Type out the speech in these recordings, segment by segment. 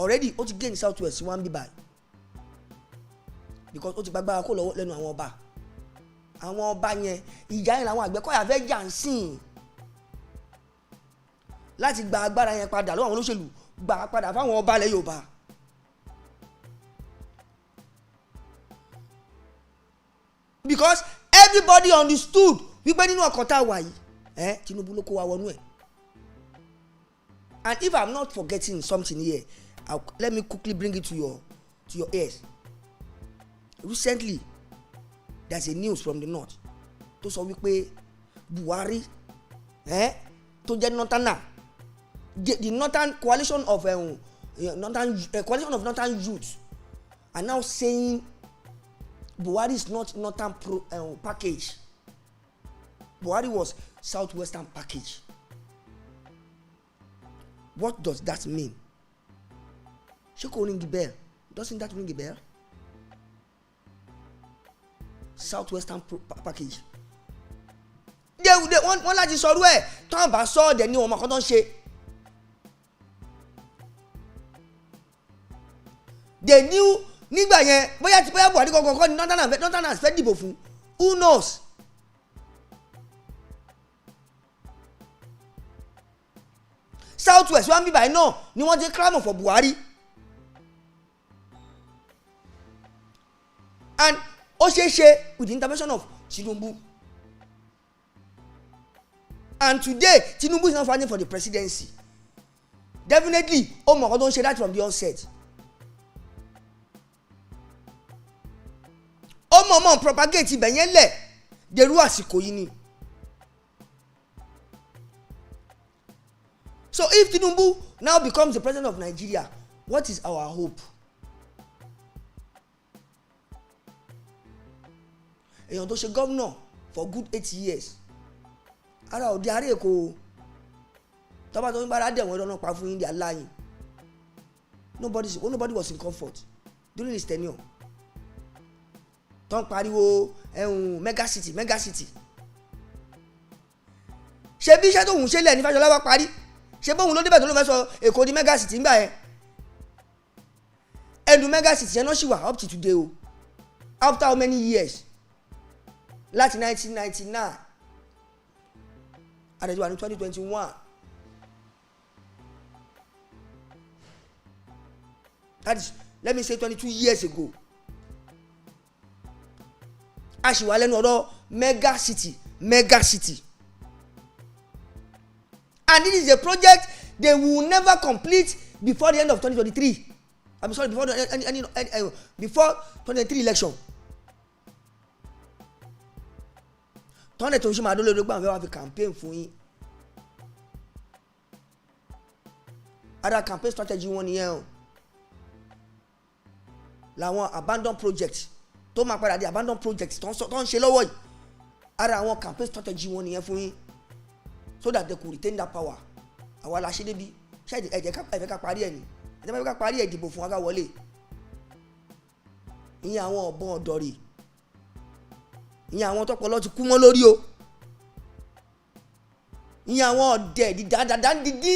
already ó ti gain south west one bí báyìí because ó ti gbàgbára kó lọ́wọ́ lẹ́nu àwọn ọba yẹn ìjà yẹn làwọn Àgbẹ̀kọ̀yà fẹ́ jà ń sìn láti gba agbára yẹn padà lọ́wọ́ àwọn olóṣèlú gbà padà fáwọn ọba ilẹ̀ Yorùbá. Because everybody understood wípé nínú ọkọ̀ tá a wà yìí Tinubu ló kó wa wọnú ẹ̀. And if I'm not forgetting something here, let me quickly bring it to your ears. Recently, there's a news from the north tó sọ wípé Buhari tó jẹ́ northerner, the northern coalition of coalition of northern youths are now saying Buhari is not northern package. Buhari was southwestern package. What does that mean? Ṣé kò ring the bell? Doesn't that ring a bell? Southwestern package. Wọ́n láti sọ̀rọ̀ ẹ̀ tán bá sọ ọ̀dẹ̀ ní ọmọ kan tó ń ṣe. They knew nígbà yẹn bóyá Buhari kankan kọ́ ni northerners fẹ́ dìbò fún. Who knows? Southwest wọn bí báyìí náà ni wọ́n ti clamor for Buhari. And ó ṣeé ṣe with the intervention of Tinubu. And today Tinubu is not fighting for the presidency. Definitely ó mọ̀ ọ́ tó ń ṣe that from the onset. Ó mọ̀ propagate ibẹ̀ yẹn lẹ̀ dèrú àsìkò yìí ni. So if Tinubu now becomes the president of Nigeria, what is our hope? Èèyàn tó ṣe governor for good 8 years. Ara òde àárẹ̀ Èkó tọ́ba tó ń bára dẹ̀ wọ́n lọ́nà pa fún India láàyè. Nobody was in comfort during his tenure. Tó ń pariwo mega city. Ṣé bí iṣẹ́ tó hùn ṣe lẹ̀ ní Fáṣọlá wá parí? Ṣé bóun ló débẹ̀ tó ló fẹ́ sọ Èkó di mega city ńgbà yẹn? Ẹnu mega city yẹn náà ṣì wà up to today o. After how many years? Láti 1999 àdẹ̀jọ́ ní 2021. That is, let me say 22 years ago. A ṣì wà lẹ́nu ọ̀rọ̀ mega city. And this is a project they will never complete before the end of 2023. I'm sorry, before before 2023 election. Tọ́lẹ̀ tó ń ṣe máa dó lórí gbọ́n fẹ́ wá fi campaign fún yín. Ara campaign strategy wọn nìyẹn o. Làwọn abandon project tó máa padà di abandon project tó ń ṣe lọ́wọ́ yìí. Ara àwọn campaign strategy wọn nìyẹn fún yín. So that they could retain that power. Àwa la ṣe débi ṣe ẹ̀fẹ̀ ká parí ẹ̀ ni. Ẹ̀jẹ̀ ká parí ẹ̀ dìbò fún aga wọlé. Ìyẹn àwọn ọ̀bọ̀n ọ̀dọ́ rè. Ìyẹn àwọn tọpọlọ ti kú mọ́ lórí o. Ìyẹn àwọn ọ̀dẹ̀ dídáadáa dídí.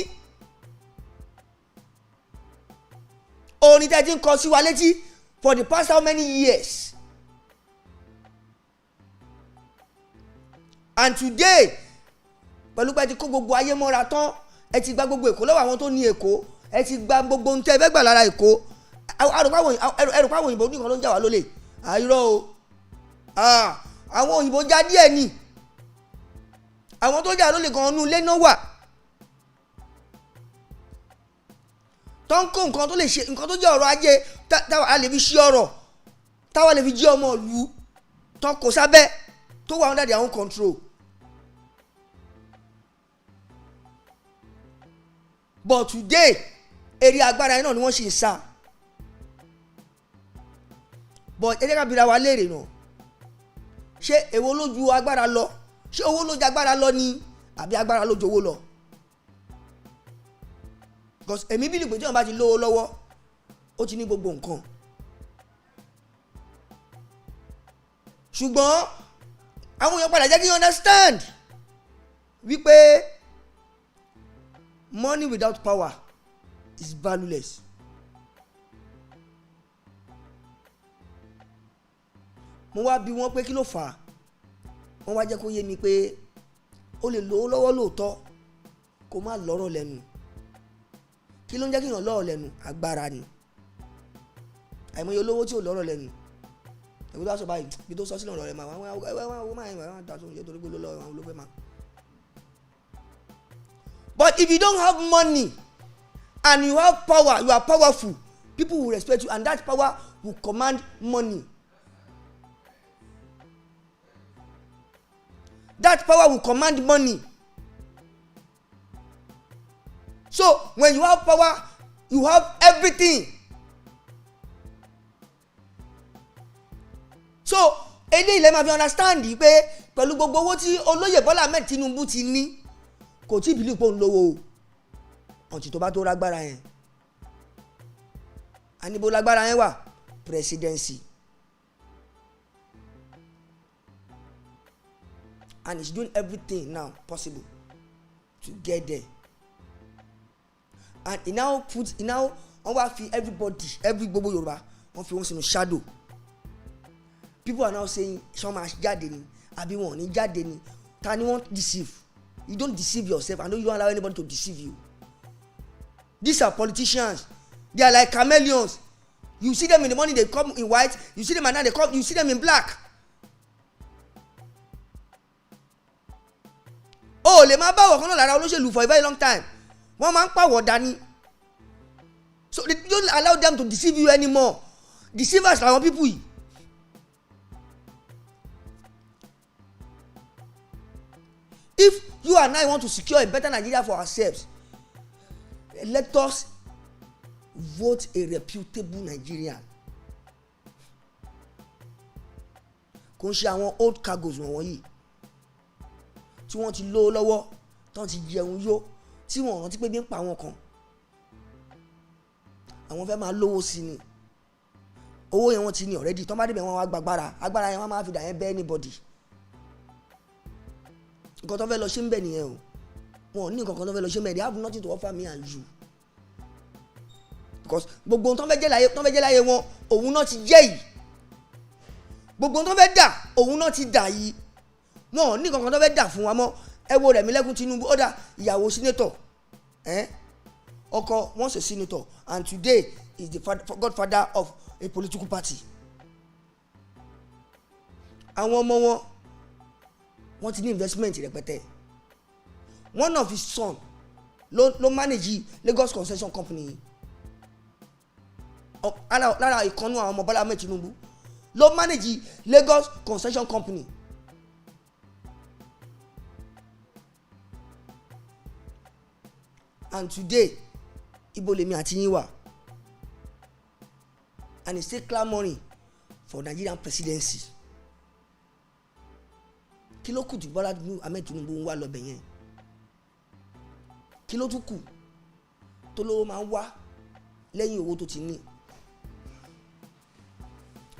Orin tẹ́ ti ń kọ sí wa létí for the past how many years. And today pẹ̀lú pé ẹ ti kó gbogbo ayé mọ́ra tán, ẹ ti gba gbogbo Èkó lọ́wọ́ àwọn tó ní Èkó, ẹ ti gba gbogbo ohun tẹ́ ẹ fẹ́ gbà lára Èkó. Ẹrù pàwọn òyìnbó nìkan ló ń jà wá lólè. Àìrọ́ o. Àwọn òyìnbó já díẹ̀ ni. Àwọn tó jà lólè gan-an nú ilé náà wà. Tó ń kó nǹkan tó lè ṣe nǹkan tó jẹ́ ọ̀rọ̀ ajé táwa lè fi ṣí ọ̀rọ̀, táwa lè fi jí ọmọ ìlú tó kò sábẹ́ tó wà under their own control. But today èrè agbára yẹn náà ni wọ́n ṣe ń sá. But ẹ jẹ́ ká bira wa léèrè náà, ṣé èwo ló ju agbára lọ? Ṣé owó ló ju agbára lọ ni àbí agbára ló ju owó lọ? Because èmi bí lìpé tí wọ́n bá ti lówó lọ́wọ́ ó ti ní gbogbo nǹkan. Ṣùgbọ́n àwọn èèyàn padà jẹ́ kí you understand wípé money without power is valueless. mo wá bi wọ́n pé kí ló fà á, wọ́n wá jẹ́ kó yé mi pé o lè lówó lọ́wọ́ lóòótọ́ kó má lọ́rọ̀ lẹ́nu. Kí ló ń jẹ́ kí èèyàn lọ́rọ̀ lẹ́nu? Agbára ni. Àìmọye olówó tí ò lọ́rọ̀ lẹ́nu, ẹ̀gbọ́n tó bá sọ báyìí bí tó sọ sílẹ̀ ọ̀rọ̀ rẹ̀ máa wọ́n máa dà tó ń yẹ torí pé lọ́wọ́ àwọn olówó máa. But if you don't have money and you have power, you are powerful, people will respect you and that power will command money. That power will command money. So when you have power, you have everything. So eléyìí lè máa fi understand pé pẹ̀lú gbogbo owó tí olóyè Bọ́lá Ahmed Tinubu ti ní kò tí bìlì pò ń lówó ọ̀tí tó bá tó lágbára yẹn. Àníbo lágbára yẹn wà? Presidency. And he's doing everything now possible to get there. And he now wọ́n wá fi every gbogbo Yorùbá wọ́n fi wọ́n sínú shadow. People are now saying ṣé wọ́n máa jáde ni àbí wọn ò ní jáde ni. Ta ni wọ́n deceive? You don't deceive yourself and you don't allow anybody to deceive you. These are politicians. They are like chameleons. You see them in the morning, they come in white. You see them at night, you see them in black. Oh, lè máa bá wọ̀ kan náà lára olóṣèlú for a very long time. Wọ́n máa ń pàwọ̀ dání. So they don't allow them to deceive you anymore. Deceivers làwọn people yìí. If you and I want to secure a better Nigeria for ourselves, let us vote a reputable Nigerian. Kò ń ṣe àwọn old cargoes wọ̀nyí tí wọ́n ti lówó lọ́wọ́ tí wọ́n ti jẹun yó tí wọ́n rántí pé bí ń pa àwọn kan. Àwọn fẹ́ máa lówó sí ni. Owó yẹn wọ́n ti ní already. Tọ́ bá débẹ̀ wọ́n wá gbàgbára. Agbára yẹn wọ́n máa fi dà yẹn bẹ́ anybody. Nǹkan tó fẹ́ lọ ṣe ń bẹ̀ nìyẹn o. Wọn ò ní nǹkan kan tó fẹ́ lọ ṣe ń bẹ̀. They have nothing to offer me and you. Because gbogbo ohun tó fẹ́ jẹ́ láyé wọn òun náà ti jẹ́ yìí. Gbogbo ohun tó fẹ́ dà òun náà ti dà yìí. Wọn ò ní nǹkan kan tó fẹ́ dà fún wa mọ́. Ẹ wo Rẹ̀mílẹ́kún Tinubu ó dà ìyàwó senator. Ọkọ once a senator and today is the godfather of a political party. Àwọn ọmọ wọn wọ́n ti ní investment rẹpẹtẹ. One of his son ló manage Lagos Concession Company. Lára ìkànnú àwọn ọmọ Bọ́lá Ahmed Tinubu ló manage Lagos Concession Company. And today ibo lèmi àti yín wà and he still clamoring for Nigerian presidency. Kí ló kù tí Bọ́lá Ahmed Tinubu ń wá lọ́bẹ̀ yẹn? Kí ló tún kù tó lówó máa ń wá lẹ́yìn owó tó ti ní?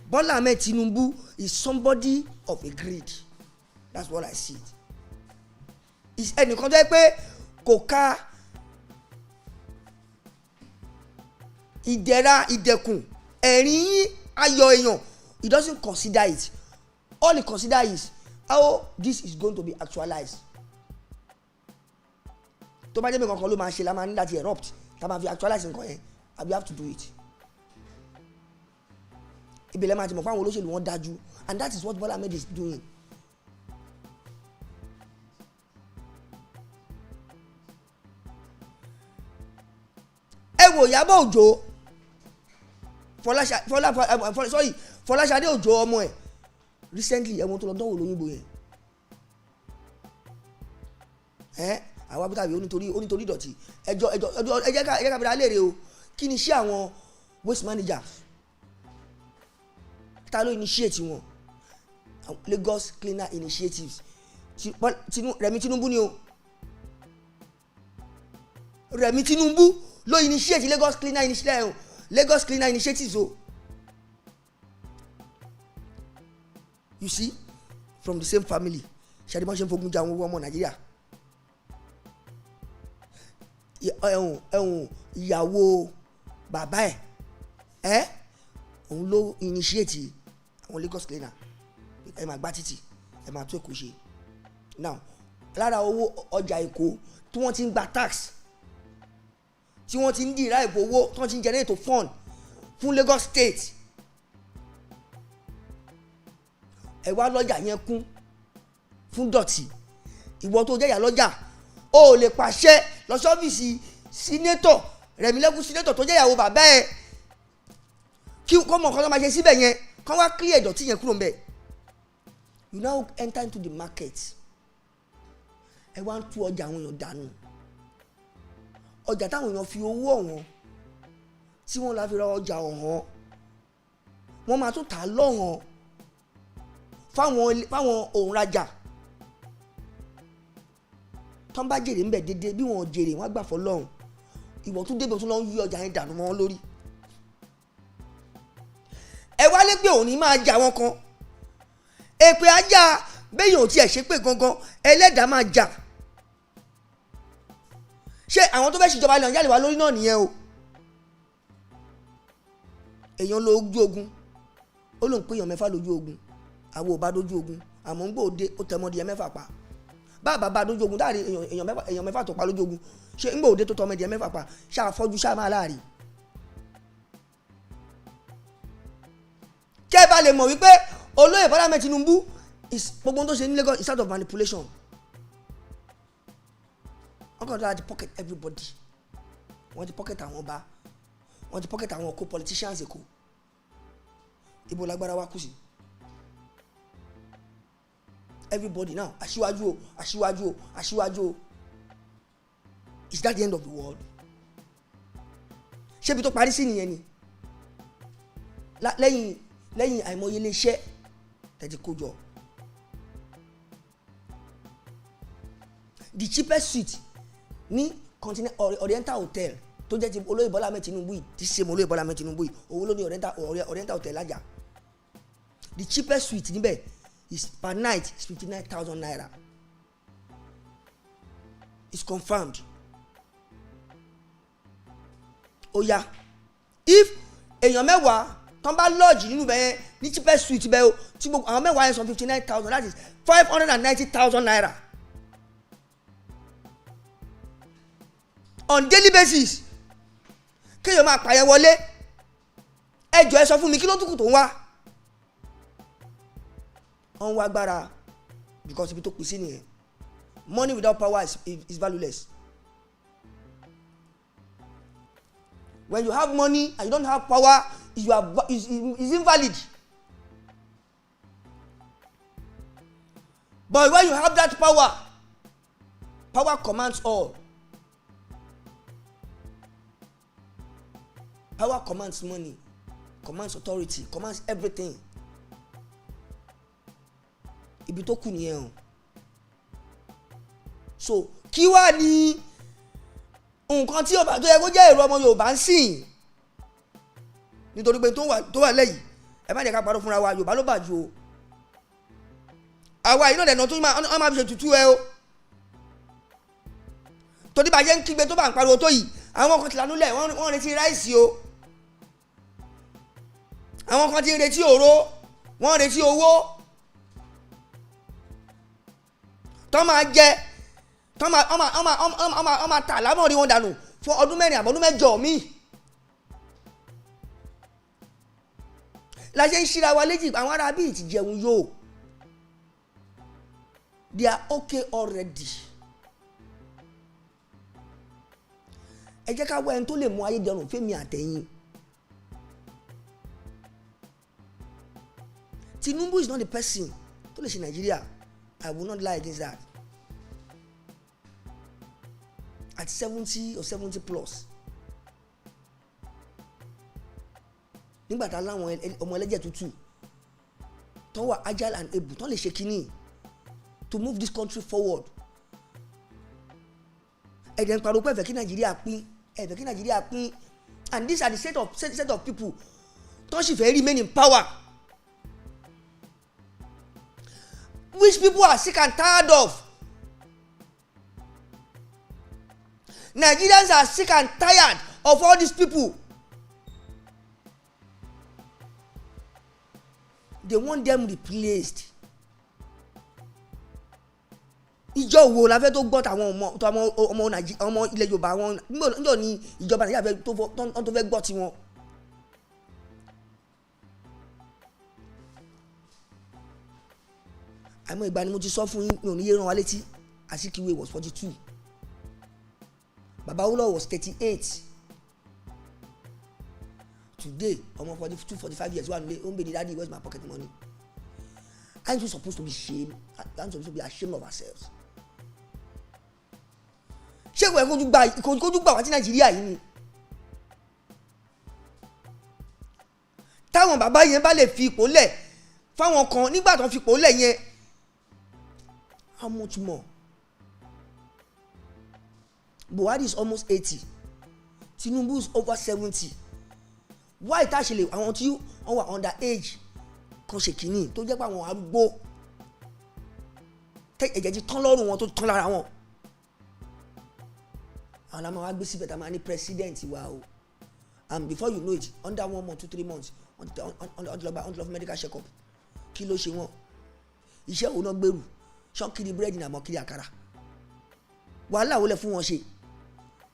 Bọ́lá Ahmed Tinubu is somebody of a greed. That's what I see. Is ẹnìkan tó yẹ pé kò ká ìdẹ̀ra ìdẹ̀kùn ẹ̀rín ayọ̀ èèyàn. He doesn't consider it. All he consider is how this is going to be actualized. Tó bá jẹ́ pé kankan ló máa ṣe la máa ní láti erupt tá máa fi actualize nǹkan yẹn and we have to do it. Ibẹ̀lẹ̀ máa ti mọ̀ fún àwọn olóṣèlú wọn dájú and that is what Bola Ahmed is doing. Ẹ wo Ìyábọ̀ Òjó Fọláṣadé Òjó ọmọ ẹ̀ recently ẹ̀wọ̀n tó lọ dánwò lóyìnbó yẹn. Àwọn abúlé tàbí onítorí ìdọ̀tí ẹjọ́ ẹ jẹ́ ká bẹ̀rẹ̀ alẹ́ rẹ o. Kí ni iṣẹ́ àwọn waste managers? Ta ló initiate wọn? Lagos Cleaner Initiatives. Rẹ̀mí Tinubu ni o. Rẹ̀mí Tinubu ló initiate Lagos Cleaner Initiatives o. You see, from the same family. Ṣé àdìmọ́ ṣe ń fogun jà àwọn ọmọ Nàìjíríà? Ìyàwó bàbá ẹ̀ òun ló initiate àwọn Lagos Cleaner ẹ máa gbá títì, ẹ máa tún Èkó ṣe. Now lára owó ọjà Èkó tí wọ́n ti ń gba tax, tí wọ́n ti ń dìrá ìbò owó, tí wọ́n ti ń generate fund fún Lagos State, ẹ wá lọ́jà yẹn kún fún dọ̀tí. Ìwọ tó jẹ́ ìyá lọ́jà o ò lè pàṣẹ lọ sọ́fíìsì sínétọ̀ Rẹ̀mílẹ́kún, sínétọ̀ tó jẹ́ ìyàwó bàbá ẹ̀, kí kó mọ̀ nǹkan tó máa ṣe síbẹ̀ yẹn, kán wá clear ìdọ̀tí yẹn kúrò ńbẹ̀. You now enter into the market, ẹ wá ń tú ọjà àwọn èèyàn dànù, ọjà táwọn èèyàn fi owó ọ̀wọ́n tí wọ́n la fi ra ọjà ọ̀hán, wọ́n máa tún tà á lọ́hàn fáwọn òǹrajà tó ń bá jèrè ńbẹ̀ déédéé, bí wọ́n jèrè wọ́n á gbà fọ́ lọ́hùn. Ìwọ tún débẹ̀ tún lọ ń yí ọjà yẹn dànù mọ́ wọn lórí. Ẹ wá lé pé òní máa jà wọn kan, èpè ajá bẹ́yìn ò tiẹ̀ ṣe pé gangan ẹlẹ́dàá máa jà. Ṣé àwọn tó fẹ́ ṣèjọba ilẹ̀ ọ̀yálẹ̀ wa lórí náà nìyẹn o? Èèyàn lójú ogun, ó lóun pé èèyàn 6 lójú ogun, àwọn ò bá dójú ogun, àmọ́ ń gbòde ó tẹmọdìyẹ 6 pa. Bàbá bá dójú ogun dáàrí èèyàn 6 tó pa lójú ogun, ṣé ń gbòde tó tọmọdìyẹ 6 pa, ṣáà fọ́jú ṣáà máa láàrí. Kẹ́ ẹ bá lè mọ̀ wípé olóyè Bọ́lá Ahmed Tinubu gbogbo tó ṣe ní Lagos is out of manipulation. Wọ́n kàn láti pocket everybody. Wọ́n ti pocket àwọn ọba, wọ́n ti pocket àwọn ọkọ̀ politicians Èkó. Ibo lágbára wa kù sí. Everybody now, aṣíwájú o. Is that the end of the world? Ṣé ibi tó parí sí nìyẹn ni? Lẹ́yìn àìmọye iléeṣẹ́ tẹ̀tí kó jọ. The cheapest suite ní Oriental Hotel tó jẹ́ ti olóyè Bọ́lá Ahmed Tinubu yìí, tí ṣe olóyè Bọ́lá Ahmed Tinubu yìí, owó ló ní Oriental Hotel lájà. The cheapest suite níbẹ̀ is per night is 59,000 naira. It's confirmed. Ó yá, if èèyàn 10 tán bá lodge nínú bẹ́ẹ̀ ní cheapest suite bẹ́ẹ̀ o, tí gbogbo àwọn 10 yẹn san 59,000, that is 590,000 naira on daily basis. Kéèyàn máa pààyàn wọlé, ẹ jọ̀ọ́ ẹ sọ fún mi kí ló tún kù tó ń wá. Wọ́n ń wá agbára because ibi tó pín sí nìyẹn. Money without power is valueless. When you have money and you don't have power, is invalid. But when you have that power commands all. Power commands money, commands authority, commands everything. Ibi tó kù nìyẹn o. So kí wá ní nǹkan tí Yorùbá tó yẹ kó jẹ́ èrò ọmọ Yorùbá ń sìn, nítorí pé tó wà lẹ́yìn ẹ má jẹ́ ká parọ́ fúnra wa, Yorùbá ló bàjẹ́ o. Àwa yìí náà dẹ̀ náà tó máa fi ṣe tutù ẹ o. Torí bàjẹ́ ń kígbe tó bá ń pariwo tó yìí, àwọn kan ti lanú lẹ̀ wọ́n retí ráìsì o. Àwọn kan ti ń retí òró, wọ́n retí owó. Tọ́ máa jẹ, tọ́ máa tà lámọ̀rí wọn dànù fún ọdún 4 àbọ̀dún 8 míì. Láṣẹ ń ṣíra wa léjì, àwọn ará bíi ti jẹun yóò. They are okay already. Ẹ jẹ́ ká wá ẹni tó lè mú ayé dẹrùn fẹ́mi àtẹ̀yìn. Tinubu is not the person tó lè ṣe Nigeria. I will not lie against that. At 70 or 70 plus. Nígbà tá láwọn ọmọ ẹlẹ́jẹ̀ tútù tó wà agile and able tó lè ṣe kíní to move this country forward. Ẹ̀dẹ̀ ń pariwo pé ẹ̀fẹ̀ kí Nàìjíríà pín, and these are the set of people tó sì fẹ́ remain in power, which people are sick and tired of. Nigerians are sick and tired of all these people. They want them replaced. ìjọ wo la fẹ́ tó gbọ́ tàwọn ọmọ ilẹ̀ Yorùbá wọn níjọ́ ni ìjọba Nàìjíríà fẹ́ tó fẹ́ gbọ́ tiwọn. àmọ́ ìgbà ni mo ti sọ fún yín mi ò ní yé rán wa létí. Azikiwe was 42. Baba Awolowo was 38. Today, ọmọ 42, 45 years wà nílé, ó ń bèrè daddy, where's my pocket money? Aren't we supposed to be ashamed? Aren't we supposed to be ashamed of ourselves? Ṣé kò yẹ kójú gbà wá sí Nàìjíríà yìí ni? Táwọn bàbá yẹn bá lè fi ipò lẹ̀ fáwọn kan nígbà tó fi ipò lẹ̀ yẹn, how much more? Buhari is almost 80. Tinubu is over 70. Why tá ṣe lè àwọn tí wọ́n wà under age kan ṣe kìíní tó jẹ́ pé àwọn arúgbó ẹ̀jẹ̀ ti tán lọ́rùn wọn tó tán lára wọn. Àwọn làwọn wá gbé síbẹ̀ tá a máa ní president wa o, and before you know it under 1 month 2-3 months on love medical check up. Kí ló ṣe wọn? Iṣẹ́ wo náà gbèrú? Ṣán kiri búrẹ́dì náà mọ́ kiri àkàrà? Wàhálà wo lẹ fún wọn ṣe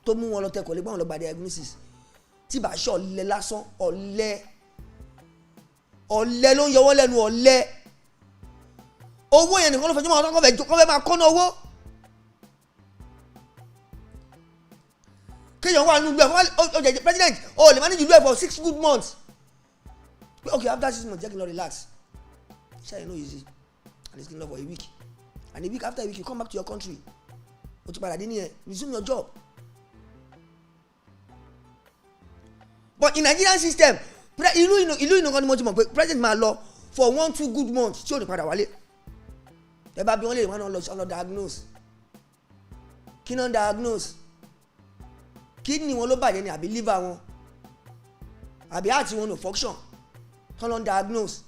tó mú wọn lọ tẹkọ̀ọ́ lé gbọ́n lọ gba diagnosis tí bá ṣe ọ̀lẹ lásán ọ̀lẹ ló ń yọ wọ́n lẹ́nu ọ̀lẹ. Owó yẹn nìkan ló fẹ́ jọmọ́ ọ̀tọ́ kọ́ fẹ́ máa kọ́nà owó. Kéèyàn wà nínú ìlú ẹ̀ ọ̀jẹ̀ president lè manage ìlú ẹ̀ for 6 good months. Okay, after 6 months jẹ́ kí n lọ relax. Ṣé you know easy and it's been love for a week, and a week after a week you come back to your country. O ti padà dé nìyẹn, resume your job. But in Nigerian system, ìlú ìnìkan ni mo ti mọ̀ pé president máa lọ for 1-2 good months tí ò ní padà wálé. Ẹ bá bí wọ́n lè wọ́n lọ diagnose. Kí náà diagnose? Kidney wọn ló bàjẹ́ ni àbí liver wọn àbí heart wọn no function tán lọ diagnose.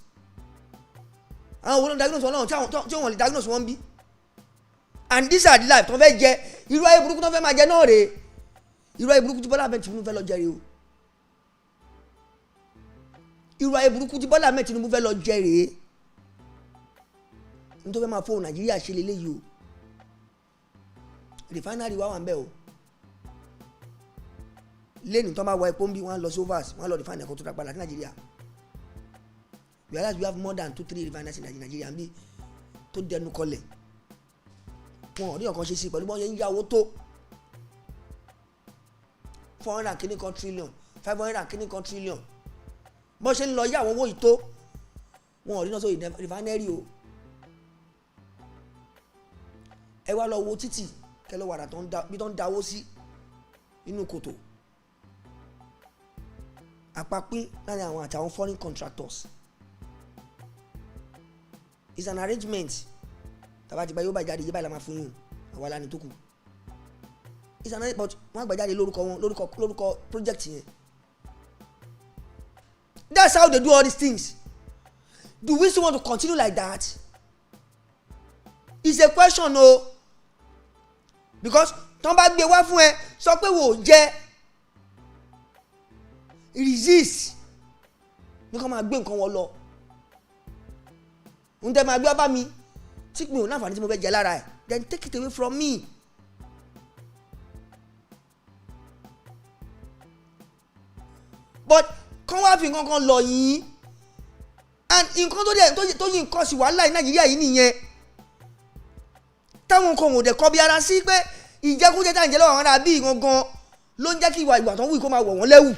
Àwọn wo ló diagnose wọn náà tí wọ́n lè diagnose wọn bí? And these are the life tó fẹ́ jẹ irú ayé burúkú tó fẹ́ máa jẹ náà rèé. Irú ayé burúkú tí Bọ́lá Ahmed Tinubu fẹ́ lọ jẹ rèé o. Irú ayé burúkú tí Bọ́lá Ahmed Tinubu fẹ́ lọ jẹ rèé. N tó fẹ́ máa fọ́ Nàìjíríà ṣe lélẹ́yìí o. Refinery wà ń bẹ̀ o. Lẹ́yìn tó máa wọ epo ń bí wọ́n lọ sí overs wọ́n lọ refinery kan tó dá padà sí Nàìjíríà. Whereas we have more than 2-3 refineries in Nigeria bí tó dẹnu kọlẹ̀. Wọn ò ní ọ̀kan ṣe sí pẹ̀lú bọ́n yẹn ń yá owó tó 400 kìíní kan trillion 500 kìíní kan trillion. Bọ́n ṣe ń lọ yá àwọn owó yìí tó wọn ò rí náà sórí refinery o. Ẹ wá lọ wo títì kẹlẹ́ wàrà bí tó ń dáwó sí inú kòtò. Àpapín láàrin àwọn àtàwọn foreign contractors. It's an arrangement. Tàbá ti gba yóò bá jáde yé báyìí la máa fún yín àwa lánìí tó kù. It's an arrangement but wọ́n gbà jáde lórúkọ project yẹn. That's how they do all these things. Do we still want to continue like that? It's a question o. Because tán bá gbé wá fún ẹ sọ pé wò ó jẹ́ resist ní kàn máa gbé nǹkan wọn lọ. Ń tẹ́ máa gbé ọba mi tí mi ò ní àǹfààní tí mo fẹ́ jẹ lára ẹ̀ then take it away from me. But kàn wá fi nǹkan kan lọ yín and nǹkan tó yí nǹkan sí wàhálà ní Nàìjíríà yìí nìyẹn. Táwọn kan ò dẹ̀ kọ́ bí ara sí pé ìjẹkújẹ tá à ń jẹ lọ́wọ́ àwọn ará bíi gangan ló ń jẹ́ kí ìwà tó ń wù kó máa wọ̀ wọ́n lẹ́wù.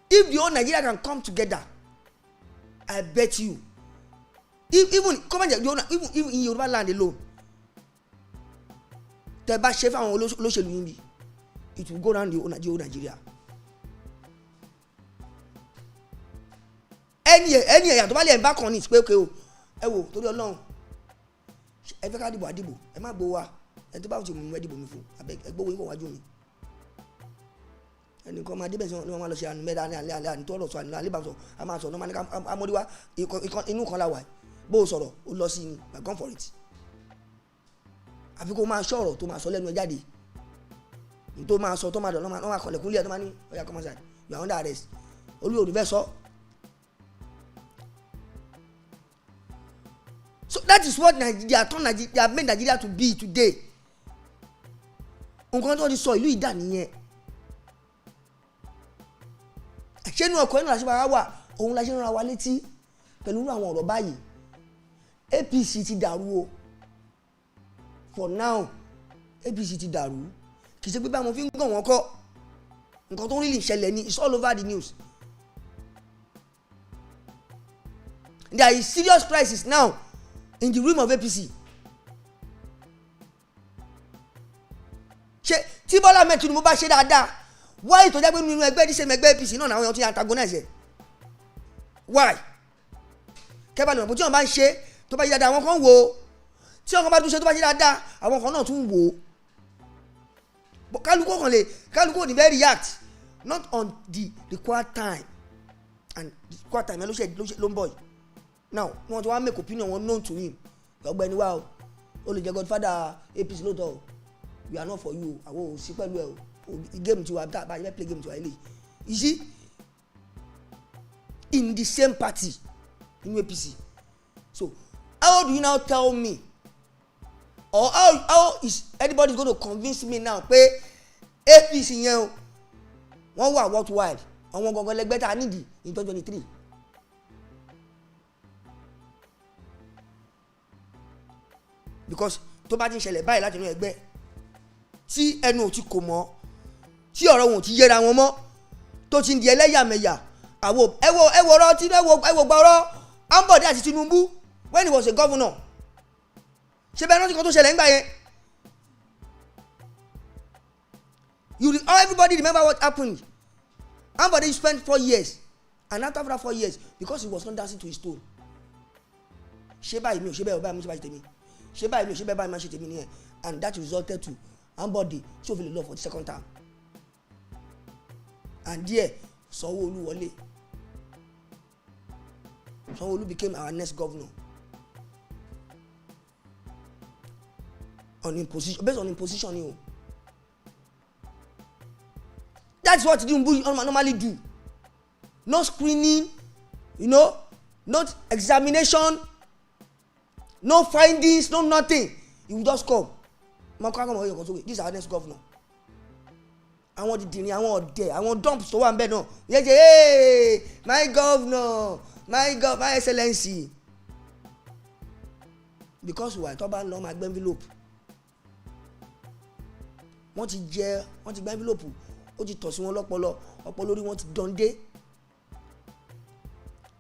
If the whole Nigeria can come together, I bet you, even in Yoruba land alone, tẹ́ bá ṣe fáwọn olóṣèlú yín bí, it will go round the whole Nigeria. Ẹni ẹ̀yà tó bá lè bá kan ní ìsìpé òkè o, ẹ wò torí Ọlọ́run, ẹ fẹ́ ká dìbò àdìbò, ẹ má gbowó wa, ẹ tó bá ti mú ẹ dìbò mi fún, ẹ gbowó yín kò wájú mi. Ẹnìkan máa débẹ̀ sí wọn máa lọ ṣe àánú mẹ́ta ní alẹ́ àní tó lọ sọ àní alẹ́ bá sọ a máa sọ ní amọ́díwá inú kan la wà bó o sọ̀rọ̀ ó lọ sí ní I gone for it. Àfi kó máa sọ̀rọ̀ tó máa sọ lẹ́nu ẹ jáde tó máa sọ tó máa dọ̀ lọ́ máa kọ̀lẹ̀kùn lé ẹ tó máa ní ọ̀yà come outside you are under arrest olú òdùfẹ́ sọ. So that is what Nigeria turn Nigeria, they have made Nigeria to be today. Nǹkan tó ti sọ ìlú ìdá nìyẹn. Ṣé inú ọkọ̀ inú àṣìbára wà òun la ṣe ń ra wa létí pẹ̀lú àwọn ọ̀rọ̀ báyìí. APC ti dàrú o. For now APC ti dàrú. Kì í ṣe pé báwọn fi ń gàn wọ́n kọ́. Nǹkan tó ń rí lè ṣẹlẹ̀ ni, it's all over the news. There is serious crisis now in the room of APC. Ṣé tí Bọ́lá Ahmed Tinubu bá ṣe dáadáa, why tó jẹ́ pé nínú ẹgbẹ́ díṣẹ́ ẹgbẹ́ APC náà àwọn èèyàn ti antagonize ẹ̀? Why? Kẹ́bàlì mọ̀ pé tí wọ́n bá ń ṣe tó bá ṣe dáadáa àwọn kan wò ó, tí wọ́n bá tún ṣe tó bá ṣe dáadáa àwọn kan náà tún wò ó. Kálukú ò ní fẹ́ react not on the required time, and the required time ló ń bọ̀ yìí. Now wọ́n ti wá make opinion wọn known to him. Ọ̀gbẹ́ni wa o lè jẹ́ godfather APC lóòótọ́ o, we are not for you, àwọn ò sí pẹ̀lú ẹ o, game tiwa bá a yẹ play game tiwa eléyìí. You see, in the same party in APC. So how do you now tell me, or how is anybody going to convince me now pé APC yẹn o wọ́n wà worthwhile àwọn gangan lẹ́gbẹ́ tá a nídìí in 2023? Because tó bá ti ń ṣẹlẹ̀ báyìí láti inú ẹgbẹ́ tí ẹnu ò ti kò mọ́, tí ọ̀rọ̀ wọn ò ti yẹra wọn mọ́, tó ti ń di ẹlẹ́yàmẹ̀yà, ẹwọ ọ̀rọ̀ tí ẹwọ gba ọ̀rọ̀ Ambode àti Tinubu when he was a governor. Ṣé bẹ́ẹ̀ rántí kan tó ṣẹlẹ̀ ńgbà yẹn? Everybody remember what happened. Ambode spent 4 years, and after 4 years, because he was not dancing to his tone. Ṣé báyìí mi ò ṣe bẹ́ẹ̀ ọba mi ṣe báyìí tèmi. Ṣé báyìí mi ò ṣe bẹ́ẹ̀ báyìí máa ṣe tèmi nìyẹn, and that resulted to Ambode ṣòfin lọ for the second time. And there Sanwó-Olu wọlé. Sanwó-Olu became our next governor on imposition, based on imposition. You know. That's what TINUBU normally do. No screening, not examination, no findings, no nothing. You just come. This is our next governor. I want the dinner, I want there, I want dumps to one bed. No, hey, my governor, my excellency. Because we are talking about my envelope. Wọ́n ti gba envelope, ó ti tọ̀ sí wọn lọ́pọlọ, ọpọlọ orí wọn ti dande.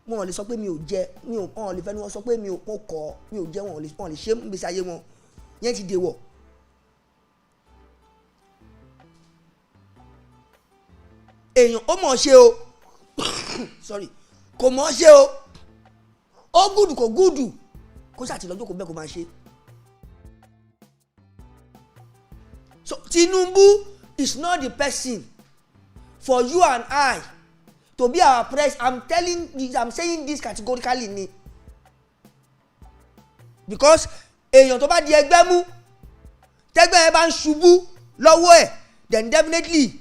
Wọ́n lè sọ pé mi ò jẹ, wọ́n lè fẹ́nu wọn sọ pé mi ò kọ̀, mi ò jẹ, wọ́n lè ṣe gbèsè ayé wọn. Yẹn ti dèwọ̀. Èèyàn ó mọ̀ ṣe o. Sorry. Kò mọ̀ ṣe o. Ó gùdù kò gùdù. Kó ṣàtìlọ́jọ́ kò bẹ́ẹ̀ kó máa ṣe. So Tinubu is not the person for you and I to be our president. I'm saying this categorically ni. Because èèyàn tó bá di ẹgbẹ́ mú, tẹ́gbẹ́ ẹ bá ń ṣubú lọ́wọ́ ẹ̀, then definitely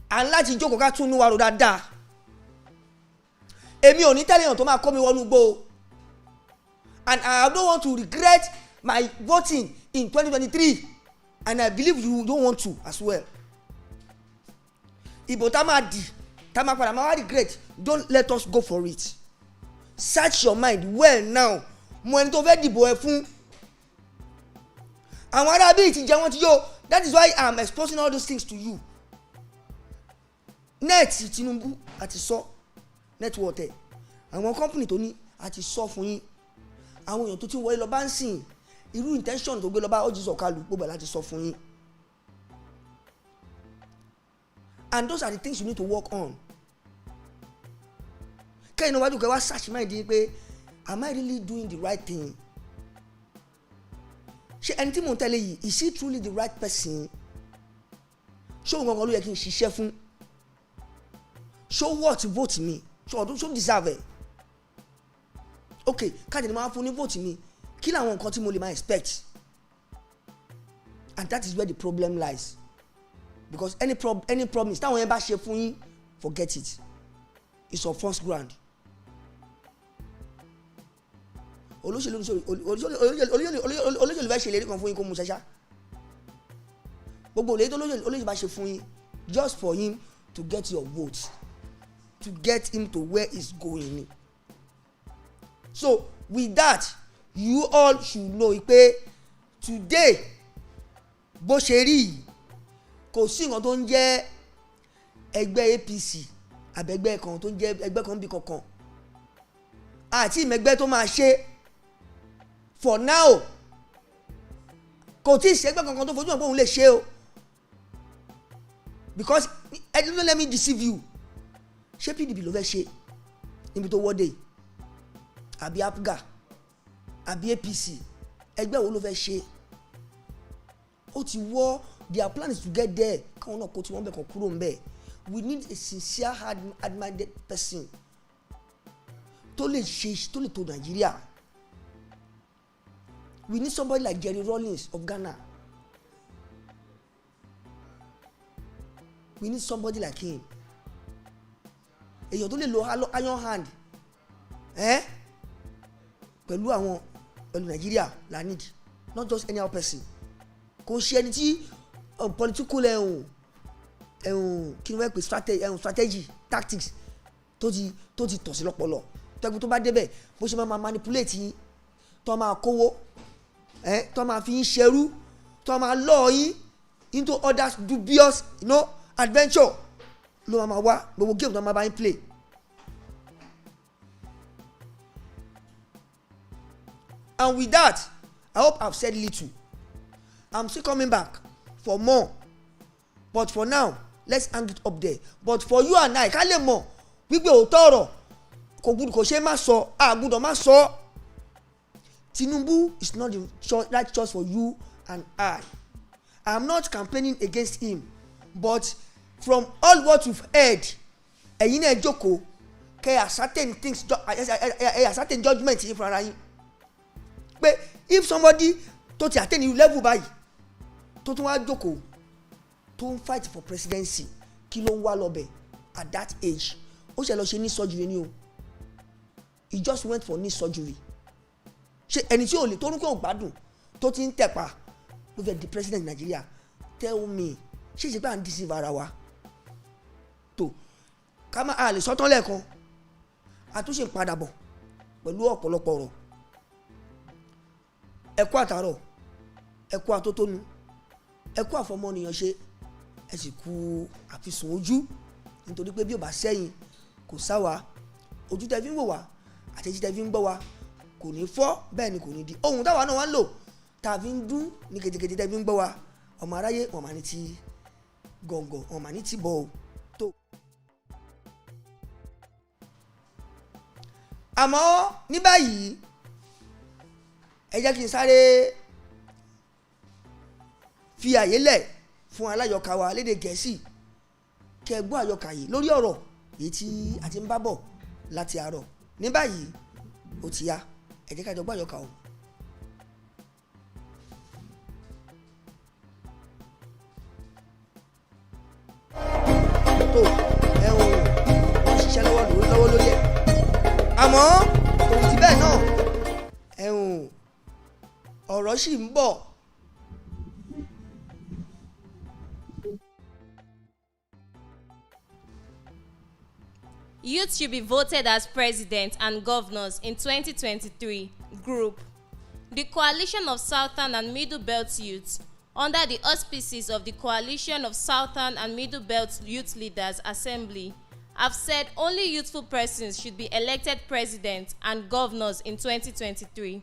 and láti jókòó ká tún níwá ro dáadáa. Èmi ò ní tẹ́lẹ̀ èèyàn tó máa kó mi wọnú gbó, and I don't want to regret my voting in 2023, and I believe you don't want to as well. Ìbò tá máa dì, tá máa padà máa wá regret, don't let us go for it. Search your mind well now. Mo ẹni tó fẹ́ dìbò ẹ fún. Àwọn ará bíi ti jẹ wọ́n ti yó. That is why I am exposing all those things to you. Net Tinubu àti sọ network ẹ. Àwọn company tó ní àti sọ fún yín. Àwọn èèyàn tó ti wọlé lọ bá ń sìn. Irú intention tó gbé lọ bá ọjọ́ sọ̀kalù gbogbo láti sọ fún yín. And those are the things you need to work on. Kẹ́yìn náà wájú kẹ́ wá search mind yín pé am I really doing the right thing? Ṣé ẹni tí mò ń tẹ̀lé yìí, is he truly the right person? Ṣé òun gangan ló yẹ kí n ṣiṣẹ́ fún? Ṣé what vote mi? Ṣé deserve it? Okay, káàdì ni máa fún ní vote mi. Kí làwọn nǹkan tí mo lè máa expect? And that is where the problem lies. Because any promise táwọn yẹn bá ṣe fún yín, forget it. It's on first ground. olóṣèlú fẹ́ ṣe ìlérí kan fún yín kó mú ṣẹṣá. Gbogbo ìlérí tó olóṣèlú bá ṣe fún yín just for him to get your vote, to get him to where he's going. So with that, you all should know pé today bó ṣe rí kò sí nǹkan tó ń jẹ́ ẹgbẹ́ APC àbẹ̀gbẹ́ kan tó ń jẹ́ ẹgbẹ́ kan bí kankan àti ìmẹ̀gbẹ́ tó máa ṣe for now. Kò tí ì ṣẹ́gbẹ́ kankan tó fojú hàn pé òun lè ṣe o, because don't let me deceive you. Ṣé PDP ló fẹ́ ṣe níbi tó wọ́dẹ̀ àbí APGA àbí APC? Ẹgbẹ́ wo ló fẹ́ ṣe? Ó ti wọ́, their plan is to get there. Káwọn náà kó tí wọ́n bẹ̀ kàn kúrò ń bẹ̀. We need a sincere hard-minded person tó lè ṣe, tó lè tó Nàìjíríà. We need somebody like Jerry Rawlings of Ghana. We need somebody like him. Èyàn tó lè lo iron hand pẹ̀lú Nàìjíríà la need, not just any other person. Kò ṣe ẹni tí political kí ni wọ́n pè strategy tactics tó ti tọ̀ sí lọ́pọlọ. Tẹ́gbẹ́ tó bá débẹ̀ bó ṣe máa manipulate yín, tó máa kówó, tó máa fi yín ṣerú, tó máa lọ́ yín into other dubious adventure ló máa wá gbogbo game tó máa bá yín play. And with that, I hope I've said little. I'm still coming back for more, but for now let's hang it up there. But for you and I, ká lè mọ̀ wípé òótọ́ ọ̀rọ̀ kò ṣe má sọ, àgùdọ̀ má sọ. Tinubu is not the right choice for you and I. I'm not campaigning against him, but from all what you've heard, ẹ̀yin náà jókòó kẹ́ ascertain things, ascertain judgment yìí fúnra yín. Pé if somebody tó ti attain you level báyìí tó tún wá jókòó tó ń fight for presidency, kí ló ń wá lọ́bẹ̀ at that age? Ó ṣe lọ ṣe knee surgery ni o. He just went for knee surgery. Ṣé ẹni tí ò lè tó ní kí òun gbádùn tó ti ń tẹ̀pa ló fẹ́ di president Nigeria? Tell me, ṣé ìṣèpá à ń deceive ara wa? Tó ká má a lè sọ́tán lẹ́ẹ̀kan, àtúnṣe ń padà bọ̀ pẹ̀lú ọ̀pọ̀lọpọ̀ ọ̀rọ̀. Ẹ kú àtàrọ̀, ẹ kú àtótónu, ẹ kú àfọmọ́nìyàn ṣe, ẹ sì kú àfisùn ojú, nítorí pé bí ò bá sẹ́yìn kò sáwa. Ojú tẹ́ fi ń wò wá àti etí tẹ́ fi ń gbọ́ wá kò ní fọ́, bẹ́ẹ̀ ni kò ní di. Ohun táwa náà wá ń lò tá a fi ń dún ní ketekete tẹ́ fi ń gbọ́ wá, ọmọ aráyé wọn mà ní ti gọ̀ǹgọ̀, wọn mà ní ti bọ̀ ọ́ tó. Àmọ́ ní báyìí ẹ jẹ́ kí n sáré fi àyè lẹ̀ fún aláyọ̀ká wa lédè Gẹ̀ẹ́sì kẹ́ gbọ́ àyọkà yìí lórí ọ̀rọ̀ èyí tí a ti ń bá bọ̀ láti àárọ̀. Ní báyìí ó ti yá, ẹ jẹ́ ká jọ gbọ́ àyọkà o. tó wọ́n ṣiṣẹ́ lọ́wọ́ lórí ẹ̀, àmọ́ òun ti bẹ́ẹ̀ náà ọ̀rọ̀ sì ń bọ̀. Youth should be voted as president and governors in 2023. Group. The Coalition of Southern and Middle Belt Youths, under the auspices of the Coalition of Southern and Middle Belt Youth Leaders Assembly, have said only youthful persons should be elected president and governors in 2023.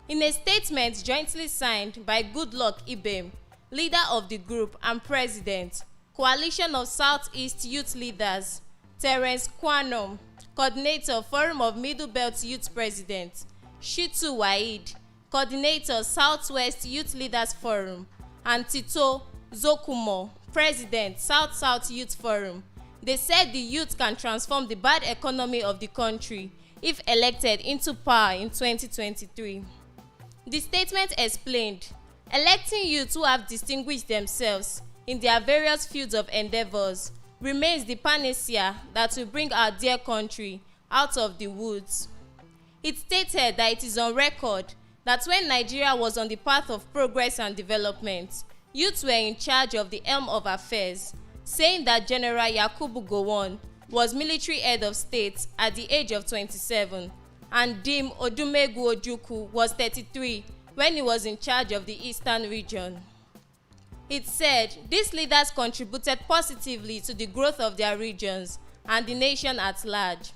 In a statement jointly signed by Goodluck Ibem, leader of the group and president, Coalition of Southeast Youth Leaders, Terence Kwanom, coordinator Forum of Middle Belt Youth President, Shitu Waid, coordinator Southwest Youth Leaders Forum, and Tito Zokumo, president South-South Youth Forum. They said the youth can transform the bad economy of the country if elected into power in 2023. The statement explained, electing youths who have distinguished themselves in their various fields of endeavors remains the panacea that will bring our dear country out of the woods. It stated that it is on record that when Nigeria was on the path of progress and development, youths were in charge of the helm of affairs, saying that General Yakubu Gowon was military head of state at the age of 27, and Dim Odumegu Ojukwu was 33 when he was in charge of the eastern region. It said these leaders contributed positively to the growth of their regions and the nation at large.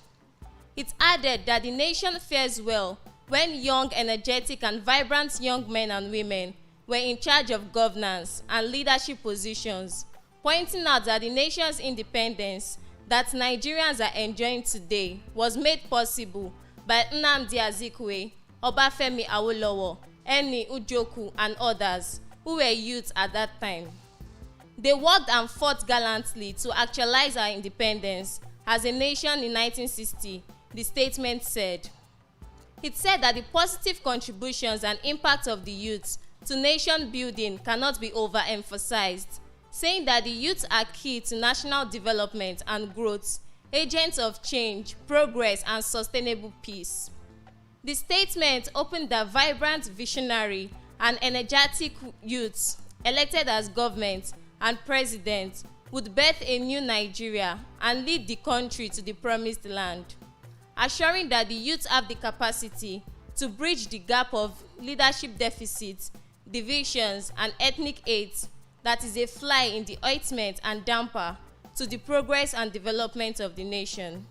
It added that the nation fares well when young, energetic, and vibrant young men and women were in charge of governance and leadership positions, pointing out that the nation's independence that Nigerians are enjoying today was made possible by Nnamdi Azikiwe, Obafemi Awolowo, Eni Ujoku, and others who were youths at that time. They worked and fought gallantly to actualize our independence as a nation in 1960, the statement said. It said that the positive contributions and impact of the youths to nation building cannot be overemphasized, saying that the youths are key to national development and growth, agents of change, progress, and sustainable peace. The statement opened that vibrant, visionary, and energetic youths elected as government and president would birth a new Nigeria and lead the country to the promised land, assuring that the youth have the capacity to bridge the gap of leadership deficits, divisions, and ethnic hate that is a fly in the ointment and damper to the progress and development of the nation.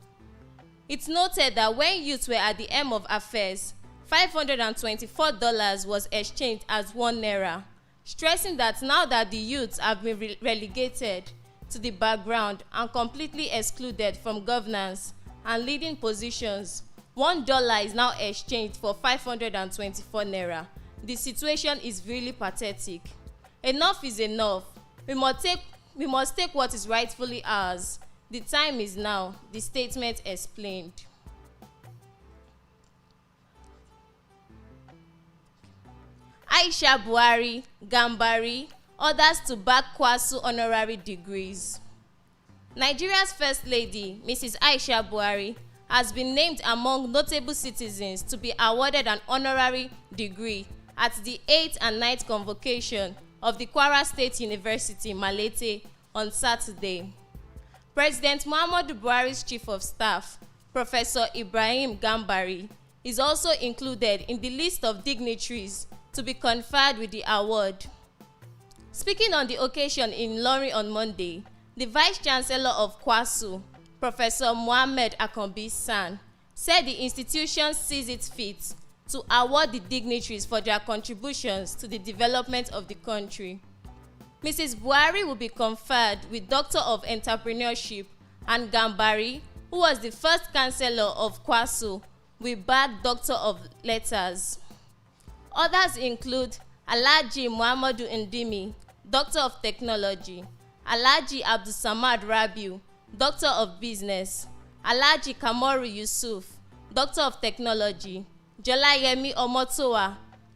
It noted that when youths were at the helm of affairs, $524 was exchanged as 1 naira, stressing that now that the youths have been relegated to the background and completely excluded from governance and leading positions, $1 is now exchanged for 524 naira. The situation is really pathetic. Enough is enough. We must take what is rightfully ours. The time is now, the statement explained. Aisha Buhari, Gambari, others to back Kwasu honorary degrees. Nigeria's First Lady, Mrs. Aisha Buhari, has been named among notable citizens to be awarded an honorary degree at the 8th and 9th convocation of the Kwara State University, Malete, on Saturday. President Muhammadu Buhari's Chief of Staff, Professor Ibrahim Gambari, is also included in the list of dignitaries to be conferred with the award. Speaking on the occasion in Ilorin on Monday, the Vice Chancellor of Kwasu, Professor Mohammed Akanbi San, said the institution sees it fit to award the dignitaries for their contributions to the development of the country. Mrs. Buhari will be conferred with Doctor of Entrepreneurship, and Gambari, who was the first Chancellor of Kwasu, will bag Doctor of Letters. Others include Alhaji Muhammadu Ndimi, Doctor of Technology, Alhaji Abdulsamad Rabiu, Doctor of Business, Alhaji Kamoru Yusuf, Doctor of Technology, Jolayemi Omotowa,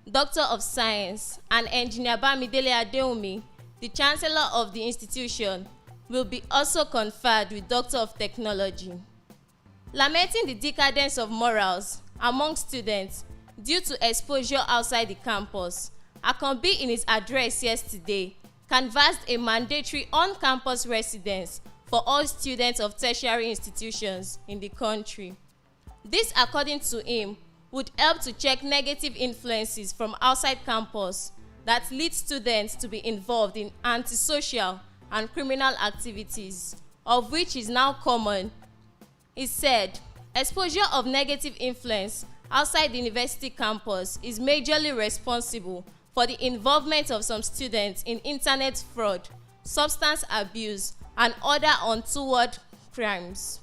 Doctor of Science, and Engineer Bamidele Adeomi, the Chancellor of the institution, will be also conferred with Doctor of Technology. Lamenting the decadence of morals among students due to exposure outside the campus, Akanbi in his address yesterday canvassed a mandatory on-campus residence for all students of tertiary institutions in the country. This, according to him, would help to check negative influences from outside campus that lead students to be involved in antisocial and criminal activities, of which is now common. He said, exposure of negative influence outside the university campus is majorly responsible for the involvement of some students in internet fraud, substance abuse, and other untoward crimes.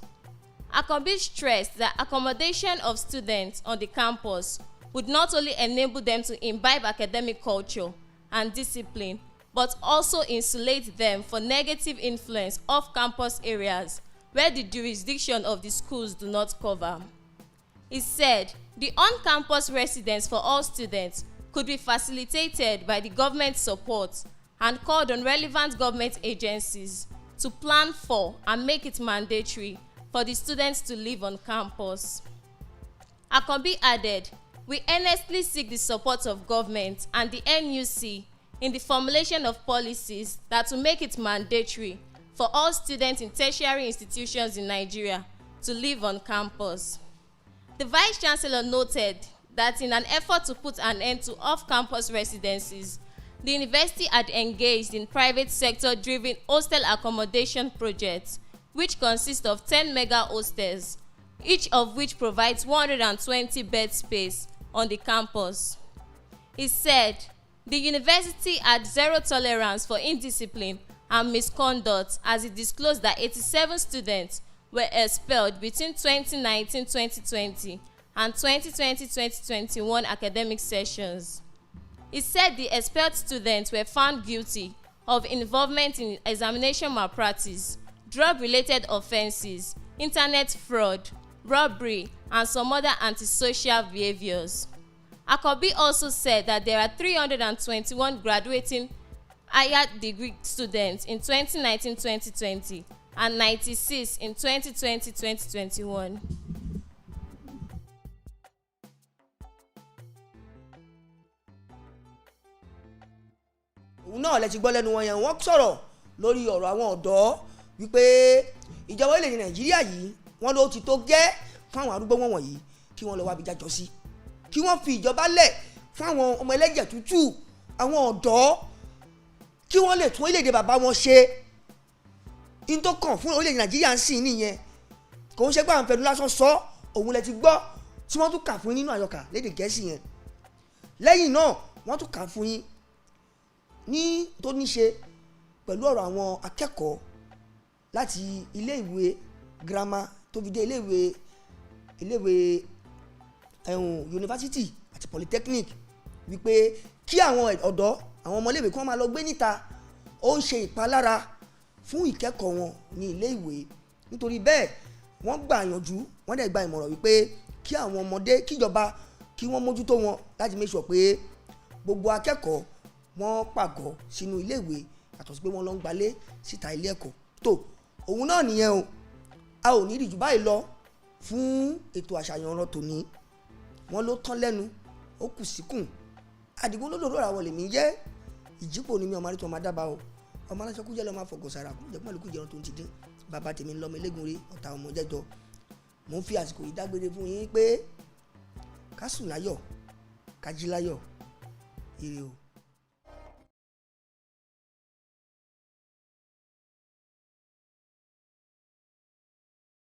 Akanbi stressed that accommodation of students on the campus would not only enable them to imbibe academic culture and discipline, but also insulate them for negative influence off-campus areas where the jurisdiction of the schools do not cover. He said the on-campus residence for all students could be facilitated by the government support and called on relevant government agencies to plan for and make it mandatory for the students to live on campus. Akanbi added, "We earnestly seek the support of government and the NUC in the formulation of policies that will make it mandatory for all students in tertiary institutions in Nigeria to live on campus." The Vice Chancellor noted that in an effort to put an end to off-campus residencies, the university had engaged in private sector-driven hostel accommodation projects, which consist of 10 mega hostels, each of which provides 120 bed space on the campus. He said the university had zero tolerance for indiscipline and misconduct, as it disclosed that 87 students were expelled between 2019-2020 and 2020-2021 academic sessions. He said the expelled students were found guilty of involvement in examination malpractice, drug-related offences, internet fraud, robbery, and some other antisocial behaviours. Akanbi also said that there are 321 graduating higher degree students in 2019-2020 and 96 in 2020-2021. òun náà lẹ ti gbọ́ lẹ́nu wọn yẹn wọ́n sọ̀rọ̀ lórí ọ̀rọ̀ àwọn ọ̀dọ́ wípé ìjọba orílẹ̀-èdè Nàìjíríà yìí wọ́n ló ti tó gẹ́ fún àwọn arúgbó wọn wọ̀nyí kí wọ́n lọ wá bí jájọ́ sí, kí wọ́n fi ìjọba lẹ̀ fún àwọn ọmọ ẹlẹ́jẹ̀ tútù, àwọn ọ̀dọ́, kí wọ́n lè tún orílẹ̀-èdè bàbá wọn ṣe. in tó kàn fún orílẹ̀-èdè Nàìjíríà ń sìn nìyẹn, kò ń ṣe pé àwọn fẹnu lásán sọ, òun lẹ ti gbọ́ tí wọ́n tún kà fún yín nínú àyọkà lédè Gẹ̀ẹ́sì yẹn. lẹ́yìn náà wọ́n tún kà fún yín ní tó ní ṣe pẹ̀lú ọ̀rọ̀ àwọn akẹ́kọ̀ọ́ láti ilé ìwé girama tó fi dé ilé ìwé yunifásitì àti polytechnic, wípé kí àwọn ọ̀dọ́, àwọn ọmọléèwé kí wọ́n máa lọ gbé níta, ó ń ṣe ìpalára fún ìkẹ́kọ̀ọ́ wọn ní ilé ìwé. nítorí bẹ́ẹ̀ wọ́n gbà yànjú, wọ́n dẹ̀ gba ìmọ̀ràn wípé kí àwọn ọmọdé, kíjọba kí wọ́n mójútó wọn láti make sure pé gbogbo akẹ́kọ̀ọ́ wọ́n pàgọ́ sínú ilé ìwé yàtọ̀ sí pé wọ́n lọ ń gbalé síta ilé ẹ̀kọ́. tó òun náà nìyẹn o, a ò ní ìdíjú báyìí lọ fún ètò àṣàyàn ọ̀rọ̀ tòní. wọ́n ló tán lẹ́nu, ó kù síkùn. Àdìgún olódòdó àwọn lèmi jẹ́, ìjípò ni mi ọmọ àrítọ́ máa dábàá o, ọmọ aláṣọ kújẹ́ lọ́ máa fọ̀gọ̀ sára kú jẹ́ pọ́n lókùn jẹun tó ń ti dín. bàbá tèmi ń lọ́mọ eléégún rí ọ̀tá ọmọ jẹ́jọ. mò ń fi àsìkò yìí dágbére fún yín pé ká sùn láyọ̀, ká jí láyọ̀, ire o.